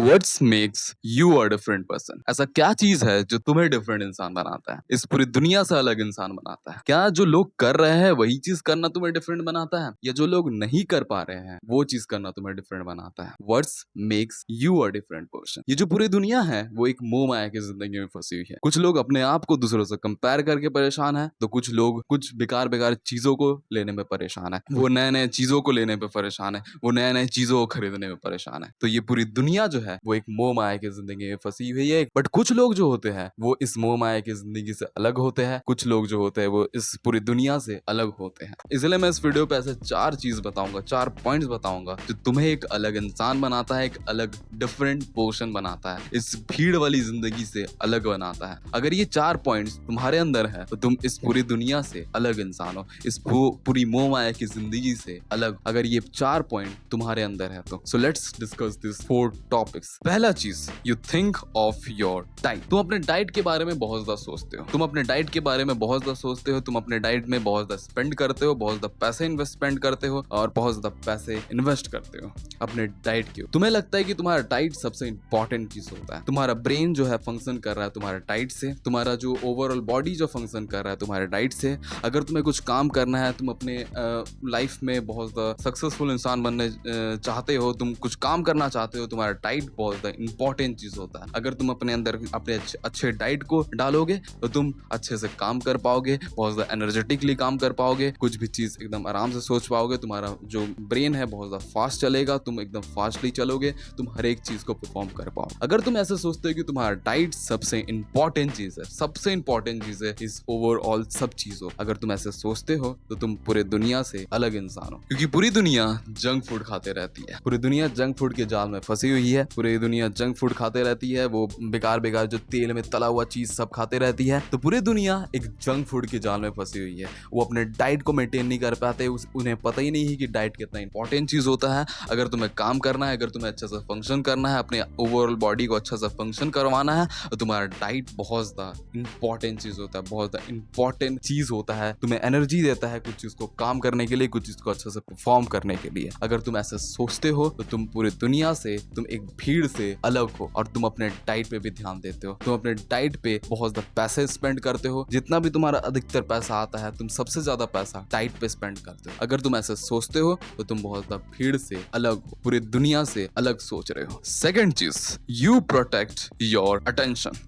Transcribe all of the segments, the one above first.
What's makes you a different person? ऐसा क्या चीज है जो तुम्हें डिफरेंट इंसान बनाता है, इस पूरी दुनिया से अलग इंसान बनाता है? क्या जो लोग कर रहे हैं वही चीज करना तुम्हें डिफरेंट बनाता है, या जो लोग नहीं कर पा रहे हैं वो चीज करना तुम्हें डिफरेंट बनाता है? What's makes you a different person? ये जो पूरी दुनिया है वो एक मोह माया की जिंदगी में फंसी हुई है। कुछ लोग अपने आप को दूसरों से कंपेयर करके परेशान है, तो कुछ लोग कुछ बेकार बेकार चीजों को लेने में परेशान है, वो नए नए चीजों को लेने में परेशान है, वो नए नए चीजों को खरीदने में परेशान है। तो ये पूरी दुनिया जो है वो एक मोह माया की जिंदगी में फंसी हुई है। बट कुछ लोग जो होते हैं वो इस मोह माया की जिंदगी से अलग होते हैं, कुछ लोग जो होते हैं वो इस पूरी दुनिया से अलग होते हैं। इसलिए मैं इस वीडियो पे ऐसे 4 चीज बताऊंगा, 4 पॉइंट्स बताऊंगा जो तुम्हें एक अलग इंसान बनाता है, एक अलग डिफरेंट पर्सन बनाता है, इस भीड़ वाली जिंदगी से अलग बनाता है। अगर ये 4 पॉइंट्स तुम्हारे अंदर है तो तुम इस पूरी दुनिया से अलग इंसान हो, इस पूरी मोह माया की जिंदगी से अलग। अगर ये 4 पॉइंट तुम्हारे अंदर है तो लेट्स डिस्कस दिस 4 टॉपिक्स। पहला चीज, you think of your diet. तुम अपने डाइट के बारे में बहुत ज्यादा सोचते हो, तुम अपने डाइट के बारे में बहुत ज्यादा सोचते हो, तुम अपने डाइट में बहुत ज्यादा स्पेंड करते हो, बहुत ज्यादा पैसे इन्वेस्टमेंट करते हो और बहुत ज्यादा पैसे इन्वेस्ट करते हो अपने डाइट के। तुम्हें लगता है कि तुम्हारा डाइट सबसे इंपॉर्टेंट चीज होता है। तुम्हारा ब्रेन जो है फंक्शन कर रहा है तुम्हारे डाइट से, तुम्हारा जो ओवरऑल बॉडी जो फंक्शन कर रहा है तुम्हारे डाइट से। अगर तुम्हें कुछ काम करना है, तुम अपने लाइफ में बहुत ज्यादा सक्सेसफुल इंसान बनने चाहते हो, तुम कुछ काम करना चाहते हो, तुम्हारा डाइट बहुत ज्यादा इंपॉर्टेंट चीज होता है। अगर तुम अपने अंदर अपने अच्छे डाइट को डालोगे तो तुम अच्छे से काम कर पाओगे, बहुत ज्यादा एनर्जेटिकली काम कर पाओगे, कुछ भी चीज एकदम आराम से सोच पाओगे, तुम्हारा जो ब्रेन है बहुत ज्यादा फास्ट चलेगा, तुम एकदम फास्टली चलोगे, तुम हर एक चीज को परफॉर्म कर पाओगे। अगर तुम ऐसे सोचते हो कि तुम्हारा डाइट सबसे इंपॉर्टेंट चीज है, सबसे इंपॉर्टेंट चीज है इस ओवरऑल सब चीजों, अगर तुम ऐसे सोचते हो तो तुम पूरे दुनिया से अलग इंसान हो। क्योंकि पूरी दुनिया जंक फूड खाते रहती है, पूरी दुनिया जंक फूड के जाल में फंसी हुई है, पूरी दुनिया जंक फूड खाते रहती है, वो बेकार बेकार जो तेल में तला हुआ चीज सब खाते रहती है। तो पूरी दुनिया एक जंक फूड के जाल में फंसी हुई है। वो अपने डाइट को मेंटेन नहीं कर पाते, उन्हें पता ही नहीं है कि डाइट कितना इंपॉर्टेंट चीज होता है। अगर तुम्हें काम करना है, अगर तुम्हें अच्छे से फंक्शन करना है, अपने ओवरऑल बॉडी को अच्छा सा फंक्शन करवाना है, तो तुम्हारा डाइट बहुत ज्यादा इंपॉर्टेंट चीज होता है, बहुत ज्यादा इंपॉर्टेंट चीज होता है। तुम्हें एनर्जी देता है कुछ चीज को काम करने के लिए, कुछ चीज को अच्छे से परफॉर्म करने के लिए। अगर तुम ऐसे सोचते हो तो तुम पूरी दुनिया से, तुम एक भीड़ से अलग हो और तुम अपने डाइट पे भी ध्यान देते हो। तुम अपने डाइट पे बहुत ज्यादा पैसे स्पेंड करते हो, जितना भी तुम्हारा अधिकतर पैसा आता है तुम सबसे ज्यादा पैसा डाइट पे स्पेंड करते हो। अगर तुम ऐसे सोचते हो तो तुम बहुत ज्यादा भीड़ से अलग हो, पूरी दुनिया से अलग सोच रहे हो। सेकंड चीज, यू प्रोटेक्ट योर अटेंशन।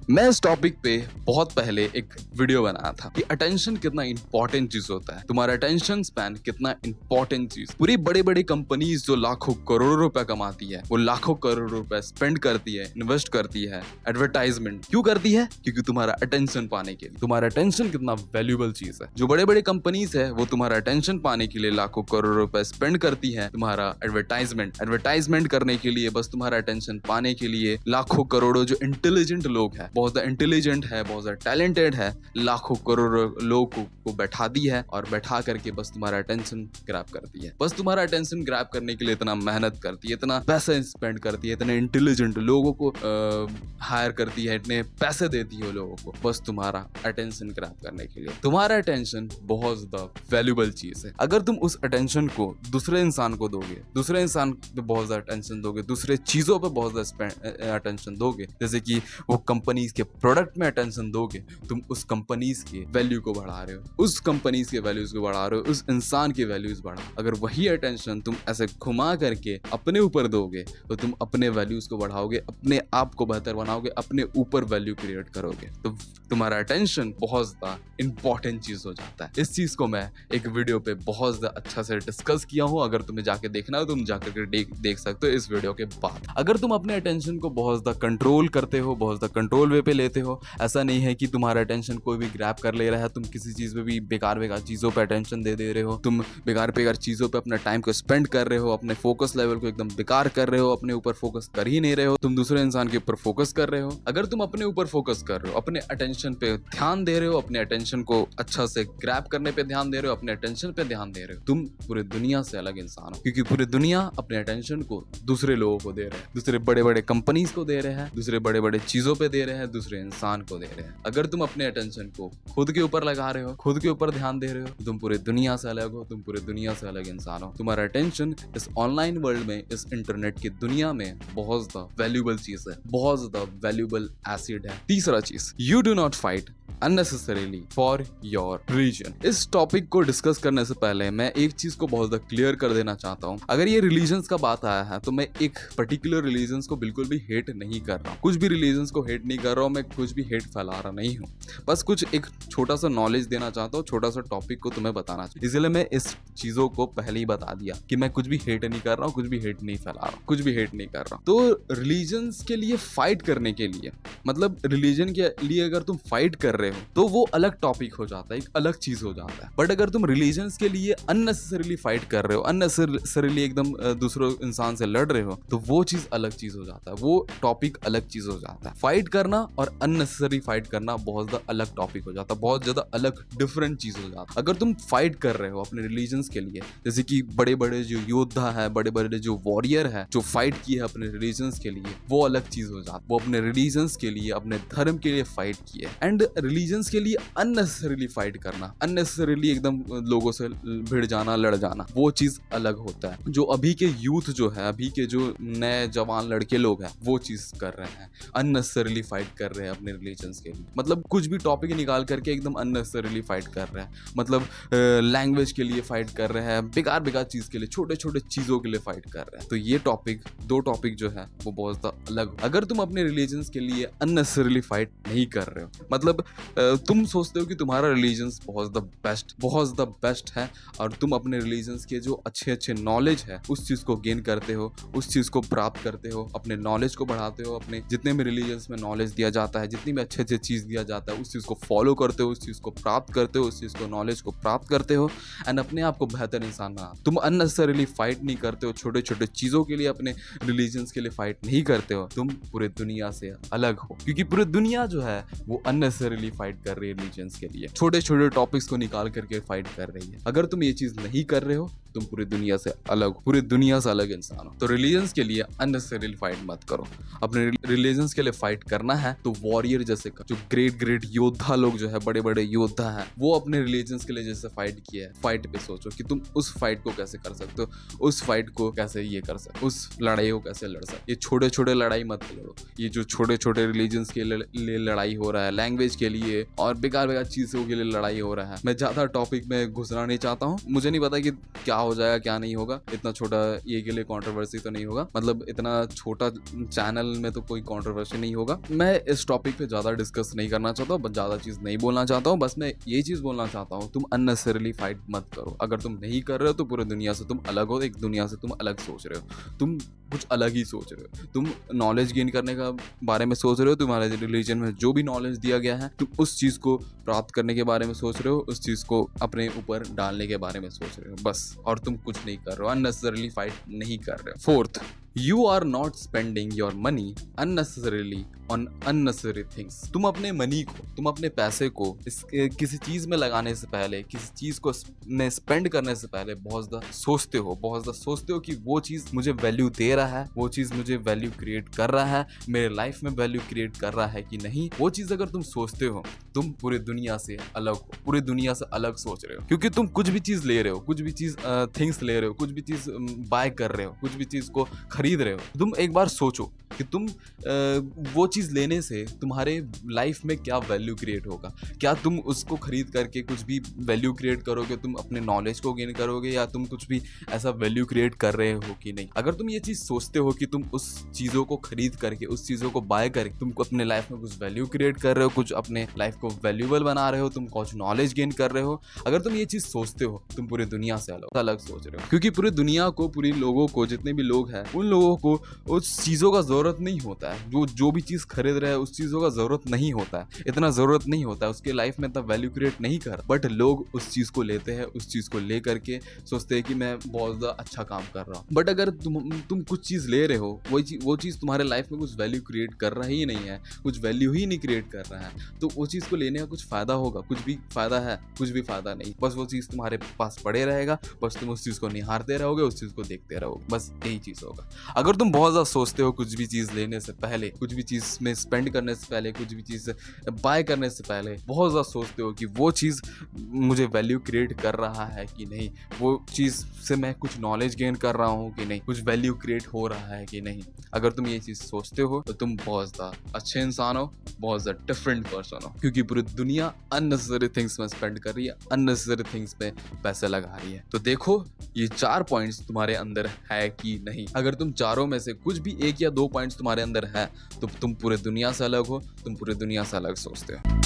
मैं इस टॉपिक पे बहुत पहले एक वीडियो बनाया था कि अटेंशन कितना इंपॉर्टेंट चीज होता है, तुम्हारा अटेंशन स्पैन कितना इंपॉर्टेंट चीज। पूरी बड़ी बड़ी कंपनीज जो लाखों करोड़ों रुपए कमाती है, वो लाखों करोड़ रुपए स्पेंड करती है, इन्वेस्ट करती है, एडवर्टाइजमेंट क्यों करती है? क्योंकि तुम्हारा अटेंशन पाने के लिए। तुम्हारा अटेंशन कितना वैल्यूएबल चीज है। जो बड़े बड़े कंपनीज है वो तुम्हारा अटेंशन पाने के लिए लाखों करोड़ रुपए स्पेंड करती है, तुम्हारा एडवर्टाइजमेंट करने के लिए, बस तुम्हारा अटेंशन पाने के लिए लाखों करोड़ों जो इंटेलिजेंट लोग हैं, बहुत ज्यादा इंटेलिजेंट है, बहुत ज्यादा टैलेंटेड है, लाखों करोड़ों लोगों को बैठा दी है और बैठा करके बस तुम्हारा अटेंशन ग्रैब करती है। बस तुम्हारा अटेंशन ग्रैब करने के लिए इतना मेहनत करती है, इतना पैसा स्पेंड करती है, इतने इंटेलिजेंट लोगों को हायर करती है, इतने पैसे देती है लोगों को, बस तुम्हारा अटेंशन ग्रैब करने के लिए। तुम्हारा अटेंशन बहुत ज्यादा वैल्यूएबल चीज है। अगर तुम उस अटेंशन को दूसरे इंसान को दोगे, दूसरे इंसान पे बहुत ज्यादा अटेंशन दोगे, दूसरे चीजों पे बहुत ज्यादा अटेंशन दोगे, जैसे कि वो कंपनीज के प्रोडक्ट में अटेंशन दोगे, तुम उस कंपनीज के वैल्यू को बढ़ा रहे हो, उस कंपनीज के वैल्यूज को बढ़ा रहे हो, उस इंसान के वैल्यूज बढ़ा। अगर वही अटेंशन तुम ऐसे घुमा करके अपने ऊपर दोगे तो तुम अपने वैल्यूज को बढ़ाओगे, अपने आप को बेहतर बनाओगे, अपने ऊपर वैल्यू क्रिएट करोगे। तो तुम्हारा अटेंशन बहुत ज्यादा इंपॉर्टेंट चीज हो जाता है। इस चीज को मैं एक वीडियो पे बहुत ज्यादा अच्छा से डिस्कस किया हूं। अगर तुम्हें जाके देखना हो तुम जाकर देख सकते हो इस वीडियो के बाद। अगर तुम अपने अटेंशन को बहुत ज्यादा कंट्रोल करते हो, बहुत ज्यादा कंट्रोल वे पे लेते हो, ऐसा नहीं है कि तुम्हारा अटेंशन कोई भी ग्रैब कर ले रहा है, तुम किसी चीज पे भी बेकार बेकार चीजों पे अटेंशन दे रहे हो, तुम बेकार बेकार चीजों पे अपना टाइम को स्पेंड कर रहे हो, अपने फोकस लेवल को एकदम बेकार कर रहे हो, अपने ऊपर फोकस कर ही नहीं रहे हो, तुम दूसरे इंसान के ऊपर फोकस कर रहे हो। अगर तुम अपने ऊपर फोकस कर रहे हो, अपने अटेंशन पे ध्यान दे रहे हो, अपने अटेंशन को अच्छा से ग्रैब करने पे ध्यान दे रहे हो, अपने अटेंशन पे ध्यान दे रहे हो, तुम पूरी दुनिया से अलग इंसान हो। क्योंकि पूरी दुनिया अपने अटेंशन को दूसरे लोगों को दे रहे हैं, दूसरे बड़े बड़े कंपनीज को दे रहे हैं, दूसरे बड़े बड़े चीजों पे दे रहे हैं, हैं दूसरे इंसान को दे रहे हैं। अगर तुम अपने अटेंशन को खुद के ऊपर लगा रहे हो, खुद के ऊपर ध्यान दे रहे हो, तुम पूरे दुनिया से अलग हो, तुम पूरे दुनिया से अलग इंसान हो। तुम्हारा अटेंशन इस ऑनलाइन वर्ल्ड में, इस इंटरनेट की दुनिया में बहुत ज्यादा वैल्यूबल चीज है, बहुत ज्यादा वैल्यूबल एसिड है। तीसरा चीज, you do not fight unnecessarily for your religion। इस टॉपिक को डिस्कस करने से पहले मैं एक चीज को बहुत ज्यादा क्लियर कर देना चाहता हूँ। अगर ये रिलीजन्स का बात आया है तो मैं एक पर्टिकुलर रिलीजन्स को बिल्कुल भी हेट नहीं कर रहा हूँ, कुछ भी रिलीजन्स को हेट नहीं कर रहा हूँ, मैं कुछ भी हेट फैला रहा नहीं हूँ। बस कुछ एक छोटा सा नॉलेज देना चाहता हूँ, छोटा सा टॉपिक को तुम्हें बताना चाहिए, इसलिए मैं इस चीजों को पहले ही बता दिया कि मैं कुछ भी हेट नहीं कर रहा हूँ, कुछ भी हेट नहीं फैला रहा हूँ, कुछ भी हेट नहीं कर रहा हूँ। तो रिलीजन्स के लिए फाइट करने के लिए, मतलब रिलीजन के लिए अगर तुम फाइट कर रहे हो तो वो अलग टॉपिक हो जाता है, एक अलग चीज हो जाता है। बट अगर तुम रिलीजन्स के लिए अननेसेसरीली फाइट कर रहे हो, अननेसेसरीली एकदम दूसरे इंसान से लड़ रहे हो, तो वो चीज अलग चीज हो जाता है, वो टॉपिक अलग चीज हो जाता है। फाइट करना और अननेसेसरी फाइट करना बहुत ज्यादा अलग टॉपिक हो जाता है, बहुत ज्यादा अलग डिफरेंट चीज हो जाता है। अगर तुम फाइट कर रहे हो अपने रिलीजन्स के लिए, जैसे कि बड़े बड़े जो योद्धा है, बड़े बड़े जो वॉरियर है, जो फाइट किए है अपने रिलीजन्स के लिए, वो अलग चीज हो जाता है। वो अपने रिलीजन्स के लिए, अपने धर्म के लिए फाइट किए। एंड रिलीजन्स के लिए अननेसेसरीली फाइट करना, अननेसेसरीली एकदम लोगों से भिड़ जाना, लड़ जाना, वो चीज अलग होता है। जो अभी के यूथ जो है, अभी के जो नए जवान लड़के लोग हैं, वो चीज कर रहे हैं, अननेसेसरीली फाइट कर रहे हैं अपने रिलीजन्स के लिए। मतलब कुछ भी टॉपिक निकाल करके एकदम अननेसेसरीली फाइट कर रहे हैं, मतलब लैंग्वेज के लिए फाइट कर रहे हैं, बेकार बेकार चीज के लिए, छोटे छोटे चीजों के लिए फाइट कर रहे हैं। तो ये टॉपिक, दो टॉपिक जो है वो बहुत ज्यादा अलग। अगर तुम अपने रिलीजन्स के लिए अननेसेसरीली फाइट नहीं कर रहे हो, मतलब तुम सोचते हो कि तुम्हारा रिलीजन्स बहुत द बेस्ट है और तुम अपने रिलीजन्स के जो अच्छे अच्छे नॉलेज है उस चीज को गेन करते हो, उस चीज को प्राप्त करते हो, अपने नॉलेज को बढ़ाते हो, अपने जितने भी रिलीजन्स में नॉलेज दिया जाता है, जितनी भी अच्छे अच्छे चीज दिया जाता है, उस चीज को फॉलो करते हो, उस चीज को प्राप्त करते हो, उस चीज को नॉलेज को प्राप्त करते हो एंड अपने आप को बेहतर इंसान बना। तुम अननेसेसरीली फाइट नहीं करते हो, छोटे छोटे चीजों के लिए अपने रिलीजन्स के लिए फाइट नहीं करते हो, तुम पूरे दुनिया से अलग हो। क्योंकि पूरी दुनिया जो है वो अननेसेसरीली फाइट कर रही है रिलीजन्स के लिए, छोटे छोटे टॉपिक्स को निकाल करके फाइट कर रही है। अगर तुम ये चीज नहीं कर रहे हो, तुम पूरी दुनिया से अलग हो, पूरी दुनिया से अलग इंसान हो। तो रिलीजन्स के लिए अननेसेसरीली फाइट मत करो। अपने रिलीजन्स के लिए फाइट करना है तो वॉरियर जैसे जो ग्रेट योद्धा लोग जो है, बड़े बड़े योद्धा हैं, वो अपने रिलीजन्स के लिए जैसे फाइट किया है, फाइट पे सोचो कि तुम उस फाइट को कैसे कर सकते हो, उस फाइट को कैसे ये कर सकते, उस लड़ाई को कैसे लड़ सकते। ये छोटे छोटे लड़ाई मत लड़ो, ये जो छोटे छोटे रिलीजन्स के लिए लड़ाई हो रहा है, लैंग्वेज के लिए और बेकार बेकार चीजों के लिए लड़ाई हो रहा है। मैं ज्यादा टॉपिक में घुसना नहीं चाहता हूँ, मुझे नहीं पता कि क्या हो जाएगा क्या नहीं होगा। इतना छोटा ये के लिए कंट्रोवर्सी तो नहीं होगा, मतलब इतना छोटा चैनल में तो कोई कंट्रोवर्सी नहीं होगा। मैं इस टॉपिक पे ज्यादा डिस्कस नहीं करना चाहता हूँ, ज्यादा चीज नहीं बोलना चाहता हूँ। बस मैं ये चीज बोलना चाहता हूँ, तुम अननेसेसरीली फाइट मत करो। अगर तुम नहीं कर रहे हो तो पूरे दुनिया से तुम अलग हो, एक दुनिया से तुम अलग सोच रहे हो, तुम कुछ अलग ही सोच रहे हो, तुम नॉलेज गेन करने का बारे में सोच रहे हो, तुम्हारे रिलीजन में जो भी नॉलेज दिया गया है तुम उस चीज को प्राप्त करने के बारे में सोच रहे हो, उस चीज को अपने ऊपर डालने के बारे में सोच रहे हो बस, और तुम कुछ नहीं कर रहे हो, अननेसेसरीली फाइट नहीं कर रहे हो। Fourth, you are not spending your money unnecessarily on unnecessary things. तुम अपने मनी को, तुम अपने पैसे को किसी चीज में लगाने से पहले, किसी चीज को में स्पेंड करने से पहले बहुत ज्यादा सोचते हो कि वो चीज मुझे वैल्यू दे रहा है, वो चीज मुझे वैल्यू क्रिएट कर रहा है, मेरे लाइफ में वैल्यू क्रिएट कर रहा है कि नहीं। वो चीज अगर तुम सोचते हो, तुम पूरी दुनिया से अलग हो, पूरी दुनिया से अलग सोच रहे हो। क्योंकि तुम कुछ भी चीज ले रहे हो, कुछ भी चीज थिंग्स ले रहे हो, कुछ भी चीज बाय कर रहे हो, कुछ भी चीज को खरीद रहे हो, तुम एक बार सोचो कि तुम वो चीज लेने से तुम्हारे लाइफ में क्या वैल्यू क्रिएट होगा। क्या तुम उसको खरीद करके कुछ भी वैल्यू क्रिएट करोगे, तुम अपने नॉलेज को गेन करोगे, या तुम कुछ भी ऐसा वैल्यू क्रिएट कर रहे हो कि नहीं। अगर तुम ये चीज सोचते हो कि तुम उस चीजों को खरीद करके, उस चीजों को बाय करके तुम अपने लाइफ में कुछ वैल्यू क्रिएट कर रहे हो, कुछ अपने लाइफ को वैल्यूएबल बना रहे हो, तुम कुछ नॉलेज गेन कर रहे हो, अगर तुम ये चीज सोचते हो, तुम पूरी दुनिया से अलग सोच रहे हो। क्योंकि पूरी दुनिया को, पूरी लोगों को, जितने भी लोग हैं, उन लोगों को उस चीजों का जरूरत नहीं होता है, जो भी चीज खरीद रहे हैं उस चीजों का जरूरत नहीं होता है, इतना जरूरत नहीं होता है, उसके लाइफ में इतना वैल्यू क्रिएट नहीं कर। बट लोग उस चीज को लेते हैं, उस चीज को ले करके सोचते हैं कि मैं बहुत ज्यादा अच्छा काम कर रहा हूँ। बट अगर तुम कुछ चीज ले रहे हो, वो चीज तुम्हारे लाइफ में कुछ वैल्यू क्रिएट कर रहा ही नहीं है, कुछ वैल्यू ही नहीं क्रिएट कर रहा है, तो वो चीज को लेने का कुछ फायदा होगा? कुछ भी फायदा है? कुछ भी फायदा नहीं। बस वो चीज तुम्हारे पास पड़े रहेगा, बस तुम उस चीज को निहारते रहोगे, उस चीज को देखते रहोगे, बस यही चीज होगा। अगर तुम बहुत ज़्यादा सोचते हो कुछ भी चीज़ लेने से पहले, कुछ भी चीज़ में स्पेंड करने से पहले, कुछ भी चीज़ बाय करने से पहले बहुत ज़्यादा सोचते हो कि वो चीज़ मुझे वैल्यू क्रिएट कर रहा है कि नहीं, वो चीज़ से मैं कुछ नॉलेज गेन कर रहा हूँ कि नहीं, कुछ वैल्यू क्रिएट हो रहा है कि नहीं, अगर तुम ये चीज़ सोचते हो तो तुम बहुत ज़्यादा अच्छे इंसान हो, बहुत ज़्यादा डिफरेंट पर्सन हो, क्योंकि पूरी दुनिया अननेसेसरी थिंग्स में स्पेंड कर रही है, अननेसेसरी थिंग्स पे पैसे लगा रही है। तो देखो ये 4 पॉइंट्स तुम्हारे अंदर है कि नहीं। अगर तुम चारों में से कुछ भी 1 या 2 पॉइंट्स तुम्हारे अंदर है तो तुम पूरे दुनिया से अलग हो, तुम पूरे दुनिया से अलग सोचते हो।